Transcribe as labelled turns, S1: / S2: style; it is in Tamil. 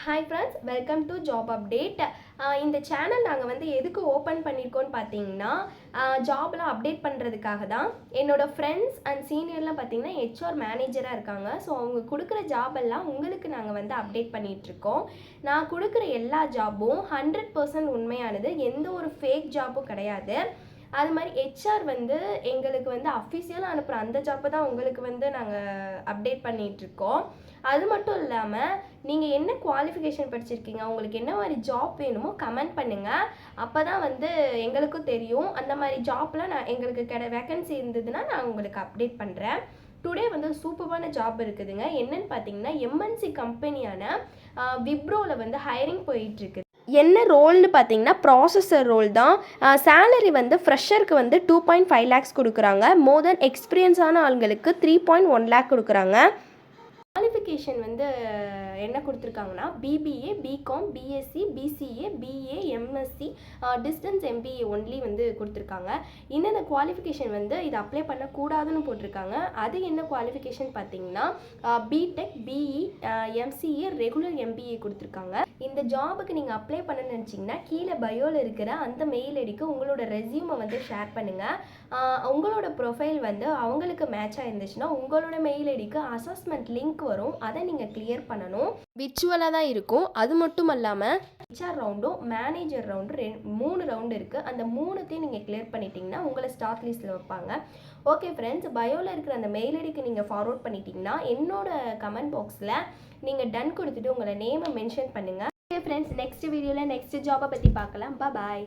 S1: Hi friends, welcome to job update. இந்த சேனல் நாங்கள் வந்து எதுக்கு ஓப்பன் பண்ணியிருக்கோன்னு பார்த்தீங்கன்னா, ஜாப்லாம் அப்டேட் பண்ணுறதுக்காக தான். என்னோடய ஃப்ரெண்ட்ஸ் அண்ட் சீனியர்லாம் பார்த்தீங்கன்னா ஹெச்ஆர் மேனேஜராக இருக்காங்க. ஸோ அவங்க கொடுக்குற ஜாபெல்லாம் உங்களுக்கு நாங்கள் வந்து அப்டேட் பண்ணிகிட்ருக்கோம். நான் கொடுக்குற எல்லா ஜாப்பும் 100% உண்மையானது, எந்த ஒரு ஃபேக் ஜாப்பும் கிடையாது. அது மாதிரி ஹெச்ஆர் வந்து எங்களுக்கு வந்து அஃபிஷியலாக அனுப்புகிற அந்த ஜாப்பை தான் உங்களுக்கு வந்து நாங்கள் அப்டேட் பண்ணிகிட்ருக்கோம். அது மட்டும் இல்லாமல் நீங்கள் என்ன குவாலிஃபிகேஷன் படிச்சிருக்கீங்க, உங்களுக்கு என்ன மாதிரி ஜாப் வேணுமோ கமெண்ட் பண்ணுங்கள். அப்போ தான் வந்து எங்களுக்கும் தெரியும். அந்த மாதிரி ஜாப்லாம் எங்களுக்கு வேக்கன்சி இருந்ததுன்னா நான் உங்களுக்கு அப்டேட் பண்ணுறேன். டுடே வந்து சூப்பரான ஜாப் இருக்குதுங்க. என்னன்னு பார்த்தீங்கன்னா, எம்என்சி கம்பெனியான விப்ரோவில் வந்து ஹையரிங் போயிட்டுருக்கு. என்ன ரோல்னு பார்த்தீங்கன்னா ப்ராசஸர் ரோல் தான். சேலரி வந்து ஃப்ரெஷருக்கு வந்து 2.5 lakhs கொடுக்குறாங்க. மோர் தென் எக்ஸ்பீரியன்ஸான ஆளுங்களுக்கு 3.1 lakh கொடுக்குறாங்க. குவாலிஃபிகேஷன் வந்து என்ன கொடுத்துருக்காங்கன்னா, BBA, BCom, BSc, BCA, BA, MSc, distance MBA only வந்து கொடுத்துருக்காங்க. இன்னென்ன குவாலிஃபிகேஷன் வந்து இது அப்ளை பண்ணக்கூடாதுன்னு போட்டிருக்காங்க. அது என்ன குவாலிஃபிகேஷன் பார்த்தீங்கன்னா, BTech, BE, MCA, regular MBA கொடுத்துருக்காங்க. இந்த ஜாபுக்கு நீங்கள் அப்ளை பண்ண நினச்சிங்கன்னா கீழே பயோவில் இருக்கிற அந்த மெயில் ஐடிக்கு உங்களோட ரெஸ்யூமை வந்து ஷேர் பண்ணுங்கள். உங்களோட ப்ரொஃபைல் வந்து அவங்களுக்கு மேட்சாக இருந்துச்சுன்னா உங்களோட மெயில் ஐடிக்கு அசஸ்மெண்ட் லிங்க் வரும். அதை நீங்கள் கிளியர் பண்ணணும். விர்ச்சுவலாக தான் இருக்கும். அது மட்டும் இல்லாமல் ஹெச்ஆர் ரவுண்டும் மேனேஜர் ரவுண்டும் 3 ரவுண்டு இருக்குது. அந்த 3த்தையும் நீங்கள் கிளியர் பண்ணிட்டீங்கன்னா உங்களை ஸ்டார்ட் லிஸ்ட்டில் வைப்பாங்க. ஓகே ஃப்ரெண்ட்ஸ், பயோவில் இருக்கிற அந்த மெயில் ஐடிக்கு நீங்கள் ஃபார்வர்ட் பண்ணிட்டீங்கன்னா என்னோட கமெண்ட் பாக்ஸில் நீங்கள் டன் கொடுத்துட்டு உங்களை நேமை மென்ஷன் பண்ணுங்கள். ஓகே ஃப்ரெண்ட்ஸ், நெக்ஸ்ட் வீடியோவில் நெக்ஸ்ட் ஜாபை பற்றி பார்க்கலாம். பாய்.